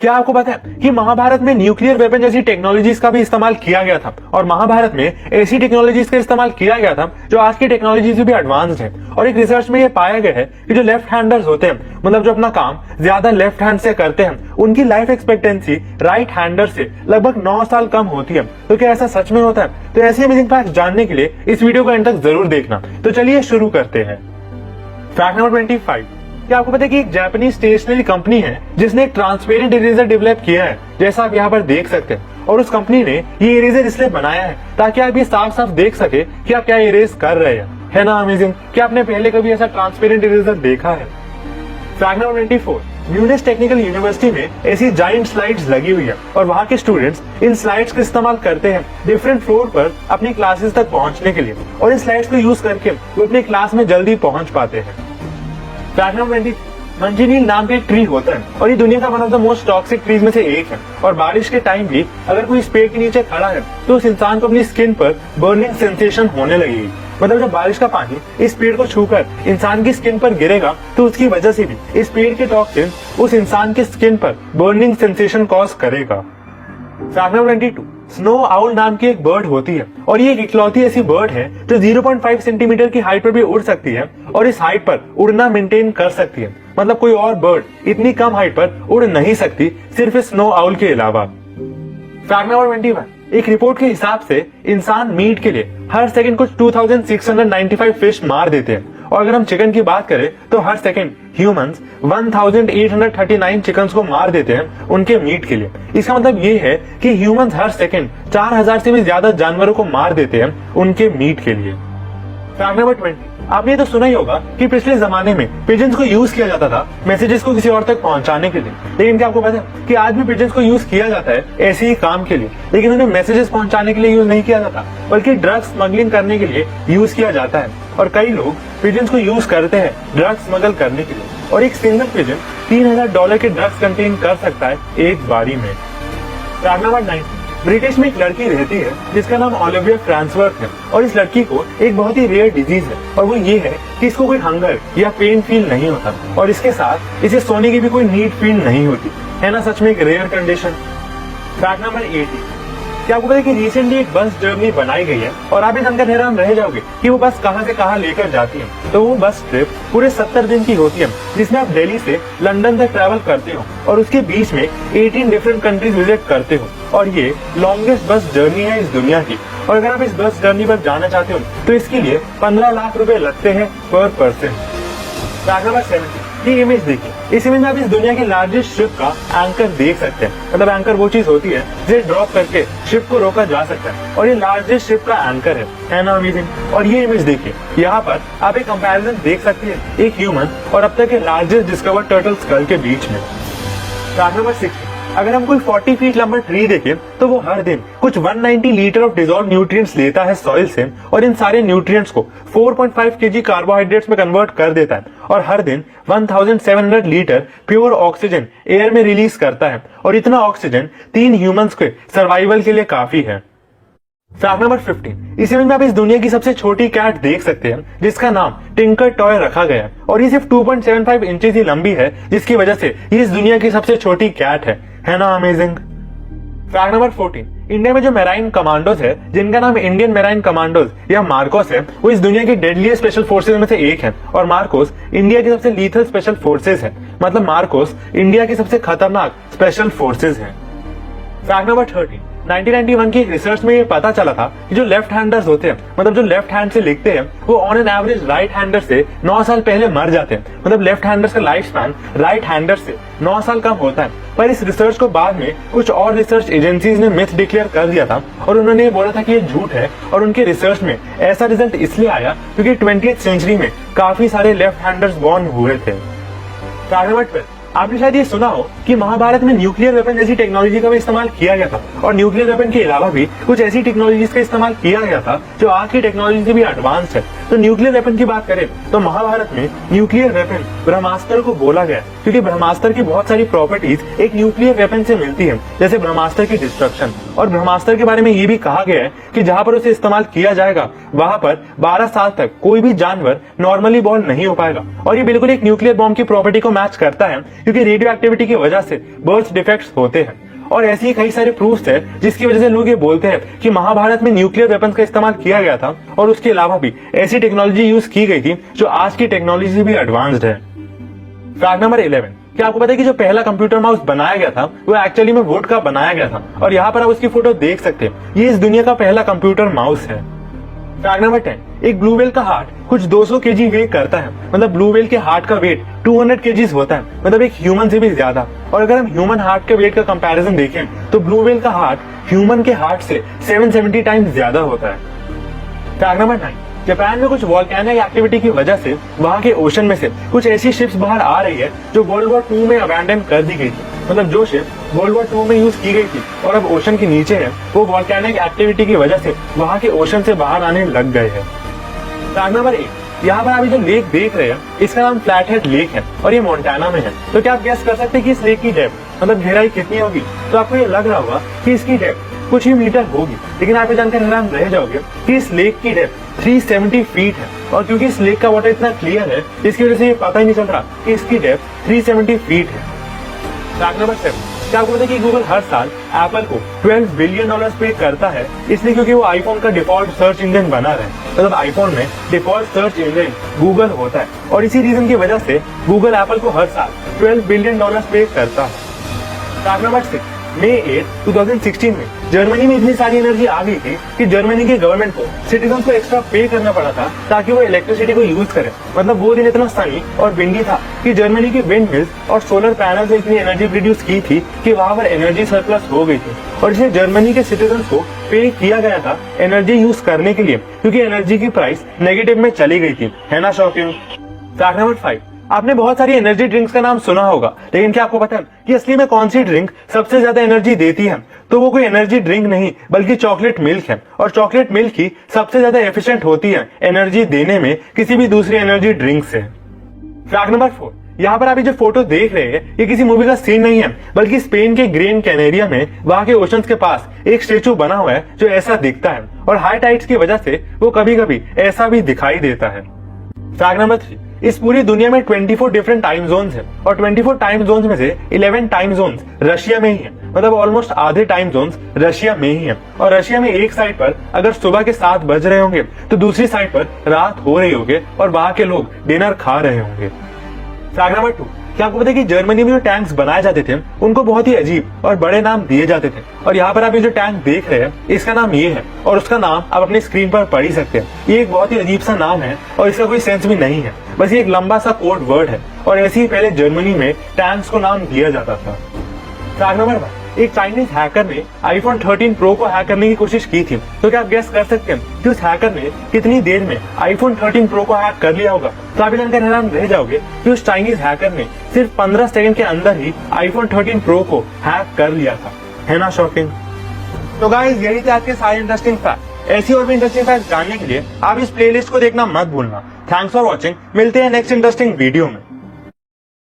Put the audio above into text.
क्या आपको पता है कि महाभारत में न्यूक्लियर वेपन जैसी टेक्नोलॉजीज का भी इस्तेमाल किया गया था और महाभारत में ऐसी टेक्नोलॉजीज का इस्तेमाल किया गया था जो आज की टेक्नोलॉजी से भी एडवांस्ड है। और एक रिसर्च में ये पाया गया है कि जो लेफ्ट हैंडर्स होते हैं, मतलब जो अपना काम ज्यादा लेफ्ट हैंड से करते हैं, उनकी लाइफ एक्सपेक्टेंसी राइट हैंडर से लगभग 9 साल कम होती है। तो क्या ऐसा सच में होता है? तो ऐसी अमेजिंग फैक्ट जानने के लिए इस वीडियो को एंड तक जरूर देखना। तो चलिए शुरू करते हैं। Fact number 25। क्या आपको पता है कि एक जापानीज स्टेशनरी कंपनी है जिसने एक ट्रांसपेरेंट इरेजर डेवलप किया है, जैसा आप यहाँ पर देख सकते हैं। और उस कंपनी ने ये इरेजर इसलिए बनाया है ताकि आप ये साफ साफ देख सके कि आप क्या इरेज कर रहे हैं। है ना अमेजिंग? क्या आपने पहले कभी ऐसा ट्रांसपेरेंट इरेजर देखा है? Fact number 24। Munich technical university में ऐसी जाइंट स्लाइड्स लगी हुई है और वहाँ के स्टूडेंट्स इन स्लाइड्स का इस्तेमाल करते हैं डिफरेंट फ्लोर पर अपनी क्लासेस तक पहुँचने के लिए, और इन स्लाइड्स को यूज करके वो अपनी क्लास में जल्दी पहुँच पाते हैं। Fact number 20। मंजीनील नाम का एक ट्री होता है और ये दुनिया का one of the most toxic trees में से एक है। और बारिश के टाइम भी अगर कोई इस पेड़ के नीचे खड़ा है तो उस इंसान को अपनी स्किन पर बर्निंग सेंसेशन होने लगेगी। मतलब जब बारिश का पानी इस पेड़ को छूकर इंसान की स्किन पर गिरेगा तो उसकी वजह से भी इस पेड़ के टॉक्सिन उस इंसान की स्किन पर बर्निंग सेंसेशन कॉज करेगा। Fact number 22। स्नो आउल नाम की एक बर्ड होती है और ये एक इकलौती ऐसी बर्ड है जो 0.5 सेंटीमीटर की हाइट पर भी उड़ सकती है और इस हाइट पर उड़ना मेंटेन कर सकती है। मतलब कोई और बर्ड इतनी कम हाइट पर उड़ नहीं सकती सिर्फ इस स्नो आउल के अलावा। Fact number 21। एक रिपोर्ट के हिसाब से इंसान मीट के लिए हर सेकंड कुछ 2695 फिश मार देते हैं, और अगर हम चिकन की बात करें तो हर सेकंड ह्यूमंस 1839 चिकन्स को मार देते हैं उनके मीट के लिए। इसका मतलब ये है कि ह्यूमंस हर सेकंड 4000 से भी ज्यादा जानवरों को मार देते हैं उनके मीट के लिए। Fact number 20। आपने तो सुना ही होगा कि पिछले जमाने में पिजन्स को यूज किया जाता था मैसेजेस को किसी और तक पहुंचाने के लिए, लेकिन क्या आपको पता है कि आज भी पिजन्स को यूज किया जाता है ऐसे ही काम के लिए, लेकिन उन्हें मैसेजेस पहुंचाने के लिए यूज नहीं किया जाता बल्कि ड्रग्स स्मगलिंग करने के लिए यूज किया जाता है। और कई लोग पिजन्स को यूज करते हैं ड्रग्स स्मगल करने के लिए, और एक सिंगल पिजन $3000 के ड्रग्स कंटेन कर सकता है एक बारी में। Fact number 19। ब्रिटिश में एक लड़की रहती है जिसका नाम ओलिविया फ्रांसवर्थ है, और इस लड़की को एक बहुत ही रेयर डिजीज है, और वो ये है कि इसको कोई हंगर या पेन फील नहीं होता, और इसके साथ इसे सोने की भी कोई नीड फील नहीं होती। है ना सच में एक रेयर कंडीशन। Fact number 18। क्या आपको पता है कि रिसेंटली एक बस जर्नी बनाई गई है और आप जानकर हैरान रह जाओगे कि वो बस कहां से कहां लेकर जाती है। तो वो बस ट्रिप पूरे 70 दिन की होती है, जिसमें आप दिल्ली से लंदन तक ट्रैवल करते हो और उसके बीच में 18 डिफरेंट कंट्रीज विजिट करते हो, और ये लॉन्गेस्ट बस जर्नी है इस दुनिया की। और अगर आप इस बस जर्नी पर जाना चाहते हो तो इसके लिए 15 लाख रुपए लगते हैं पर पर्सन। Fact number 17। ये इमेज देखिए, इस इमेज में आप इस दुनिया की लार्जेस्ट शिप का एंकर देख सकते हैं। मतलब एंकर वो चीज होती है जिसे ड्रॉप करके शिप को रोका जा सकता है, और ये लार्जेस्ट शिप का एंकर है ना अमेजिंग? और ये इमेज देखिए, यहाँ पर आप एक कंपैरिजन देख सकते हैं एक ह्यूमन और अब तक के लार्जेस्ट डिस्कवर्ड टर्टल स्कल के बीच में। Fact number 16। अगर हम कोई 40 फीट लंबा ट्री देखें तो वो हर दिन कुछ 190 लीटर ऑफ डिजॉल्व न्यूट्रिएंट्स लेता है सॉइल से, और इन सारे न्यूट्रिएंट्स को 4.5 केजी कार्बोहाइड्रेट्स में कन्वर्ट कर देता है, और हर दिन 1700 लीटर प्योर ऑक्सीजन एयर में रिलीज करता है, और इतना ऑक्सीजन 3 ह्यूमंस के सर्वाइवल के लिए काफी है। Fact number 15। इस इमेज में आप इस दुनिया की सबसे छोटी कैट देख सकते हैं जिसका नाम टिंकर टॉय रखा गया है, और ये सिर्फ 2.75 इंचेस ही लंबी है, जिसकी वजह से ये इस दुनिया की सबसे छोटी कैट है ना अमेजिंग? Fact number 14। इंडिया में जो मैराइन कमांडोज है जिनका नाम इंडियन मैराइन कमांडोज या मार्कोस है, वो इस दुनिया की डेडलीस्ट स्पेशल फोर्सेज में से एक है, और मार्कोस इंडिया की सबसे लीथल स्पेशल फोर्सेज है। मतलब मार्कोस इंडिया की सबसे खतरनाक स्पेशल फोर्सेज है। Fact number 13। 1991 की रिसर्च में ये पता चला था कि जो लेफ्ट हैंडर्स होते हैं, मतलब जो लेफ्ट हैंड से लिखते हैं, वो on an average right hander से 9 साल पहले मर जाते हैं। मतलब लेफ्ट हैंडर्स का लाइफ स्पैन राइट हैंडर से 9 साल कम होता है। पर इस रिसर्च को बाद में कुछ और रिसर्च एजेंसीज ने मिथ डिक्लेयर कर दिया था, और उन्होंने ये बोला था कि ये झूठ है, और उनके रिसर्च में ऐसा रिजल्ट इसलिए आया क्योंकि 20th सेंचुरी में काफी सारे लेफ्ट हैंडर्स बॉर्न हुए थे। Fact number 12। आपने शायद ये सुना हो कि महाभारत में न्यूक्लियर वेपन जैसी टेक्नोलॉजी का भी इस्तेमाल किया गया था, और न्यूक्लियर वेपन के अलावा भी कुछ ऐसी टेक्नोलॉजीज का इस्तेमाल किया गया था जो आज की टेक्नोलॉजी से भी एडवांस है। तो न्यूक्लियर वेपन की बात करें तो महाभारत में न्यूक्लियर वेपन ब्रह्मास्त्र को बोला गया क्योंकि ब्रह्मास्त्र की बहुत सारी प्रॉपर्टीज एक न्यूक्लियर वेपन से मिलती है, जैसे ब्रह्मास्त्र की डिस्ट्रक्शन। और ब्रह्मास्त्र के बारे में ये भी कहा गया है कि जहां पर उसे इस्तेमाल किया जाएगा वहां पर 12 साल तक कोई भी जानवर नॉर्मली बॉर्न नहीं हो पाएगा, और ये बिल्कुल एक न्यूक्लियर बॉम्ब की प्रॉपर्टी को मैच करता है क्योंकि रेडियो एक्टिविटी की वजह से बर्थ डिफेक्ट्स होते हैं। और ऐसे ही कई सारे प्रूफ्स है जिसकी वजह से लोग ये बोलते हैं कि महाभारत में न्यूक्लियर वेपन्स का इस्तेमाल किया गया था और उसके अलावा भी ऐसी टेक्नोलॉजी यूज की गई थी जो आज की टेक्नोलॉजी से भी एडवांस्ड है। फैक्ट नंबर 11, क्या आपको पता है कि जो पहला कंप्यूटर माउस बनाया गया था वो एक्चुअली में वुड का बनाया गया था और यहाँ पर आप उसकी फोटो देख सकते हैं। ये इस दुनिया का पहला कंप्यूटर माउस है। फैक्ट नंबर 10, एक ब्लू व्हेल का हार्ट कुछ 200 केजी वेट करता है, मतलब ब्लू व्हेल के हार्ट का वेट 200 केजीज होता है, मतलब एक ह्यूमन से भी ज्यादा। और अगर हम ह्यूमन हार्ट के वेट का कंपैरिजन देखें तो ब्लू व्हेल का हार्ट ह्यूमन के हार्ट से 770 टाइम्स ज्यादा होता है। फैक्ट नंबर 9, जापान में कुछ वॉल्केनिक एक्टिविटी की वजह से वहां के ओशन में से कुछ ऐसी शिप्स बाहर आ रही है जो वर्ल्ड वॉर 2 में अबैंडन कर दी गई थी, मतलब जो शिप वर्ल्ड वॉर 2 में यूज की गई थी और अब ओशन के नीचे है, वो वॉल्केनिक एक्टिविटी की वजह से वहां के ओशन से बाहर आने लग गए हैं। फैक्ट नंबर 1, यहाँ पर आप जो लेक देख रहे हैं इसका नाम फ्लैटहेड लेक है और ये मोन्टाना में है। तो क्या आप गेस कर सकते हैं कि इस लेक की डेप्थ मतलब गहराई कितनी होगी? तो आपको ये लग रहा होगा कि इसकी डेप्थ कुछ ही मीटर होगी, लेकिन आप ये जानकर हैरान रह जाओगे कि इस लेक की डेप्थ 370 फीट है। और क्योंकि इस लेक का वाटर इतना क्लियर है इसकी वजह से ये पता ही नहीं चल रहा कि इसकी डेप्थ 370 फीट है। फैक्ट नंबर 7, क्या आपको पता है कि गूगल हर साल एप्पल को $12 बिलियन पे करता है, इसलिए क्योंकि वो आईफोन का डिफॉल्ट सर्च इंजन बना रहे हैं। मतलब आईफोन में डिफॉल्ट सर्च इंजन गूगल होता है और इसी रीजन की वजह से गूगल एप्पल को हर साल $12 बिलियन पे करता है। फैक्ट नंबर 6, मई 8, 2016 में जर्मनी में इतनी सारी एनर्जी आ गई थी कि जर्मनी की गवर्नमेंट को सिटीजन को एक्स्ट्रा पे करना पड़ा था ताकि वो इलेक्ट्रिसिटी को यूज करें। मतलब वो दिन इतना सनी और विंडी था कि जर्मनी की विंड मिल्स और सोलर पैनल से इतनी एनर्जी प्रोड्यूस की थी कि वहां पर एनर्जी सरप्लस हो गई थी और इसलिए जर्मनी के सिटीजन को पे किया गया था एनर्जी यूज करने के लिए, क्योंकि एनर्जी की प्राइस नेगेटिव में चली गई थी। है ना शॉकिंग? फैक्ट नंबर 5, आपने बहुत सारी एनर्जी ड्रिंक्स का नाम सुना होगा, लेकिन क्या आपको पता है कि असली में कौन सी ड्रिंक सबसे ज्यादा एनर्जी देती है? तो वो कोई एनर्जी ड्रिंक नहीं बल्कि चॉकलेट मिल्क है। और चॉकलेट मिल्क ही सबसे ज्यादा एफिशिएंट होती है एनर्जी देने में किसी भी दूसरी एनर्जी ड्रिंक से। फैक्ट नंबर 4, यहाँ पर आप जो फोटो देख रहे हैं ये किसी मूवी का सीन नहीं है, बल्कि स्पेन के ग्रेन कैनेरिया में वहां के ओशन के पास एक स्टेचू बना हुआ है जो ऐसा दिखता है और हाई टाइड्स की वजह से वो कभी कभी ऐसा भी दिखाई देता है। फैक्ट नंबर 3, इस पूरी दुनिया में 24 डिफरेंट टाइम जोन्स हैं और 24 टाइम जोन्स में से 11 टाइम जोन्स रशिया में ही है, मतलब ऑलमोस्ट आधे टाइम जोन्स रशिया में ही है। और रशिया में एक साइड पर अगर सुबह के 7 बज रहे होंगे तो दूसरी साइड पर रात हो रही होगी और वहां के लोग डिनर खा रहे होंगे। फैक्ट नंबर 2, क्या आपको पता है कि जर्मनी में जो टैंक्स बनाए जाते थे उनको बहुत ही अजीब और बड़े नाम दिए जाते थे। और यहाँ पर आप ये जो टैंक देख रहे हैं इसका नाम ये है और उसका नाम आप अपनी स्क्रीन पर पढ़ ही सकते हैं। ये एक बहुत ही अजीब सा नाम है और इसका कोई सेंस भी नहीं है, बस ये एक लंबा सा कोड वर्ड है और ऐसे ही पहले जर्मनी में टैंक्स को नाम दिया जाता था। फैक्ट नंबर 1, एक चाइनीज हैकर ने आईफोन 13 प्रो को हैक करने की कोशिश की थी। तो क्या आप गेस कर सकते हैं कि उस हैकर ने कितनी देर में आईफोन 13 प्रो को हैक कर लिया होगा? तो आप जानकर हैरान रह जाओगे कि उस चाइनीज हैकर ने सिर्फ 15 सेकंड के अंदर ही आईफोन 13 प्रो को हैक कर लिया था। है ना शॉकिंग? तो गाइस यही थे आज के सारे इंटरेस्टिंग फैक्ट। ऐसी और भी इंटरेस्टिंग फैक्ट जानने के लिए आप इस प्लेलिस्ट को देखना मत भूलना। थैंक्स फॉर वॉचिंग, मिलते हैं नेक्स्ट इंटरेस्टिंग वीडियो में।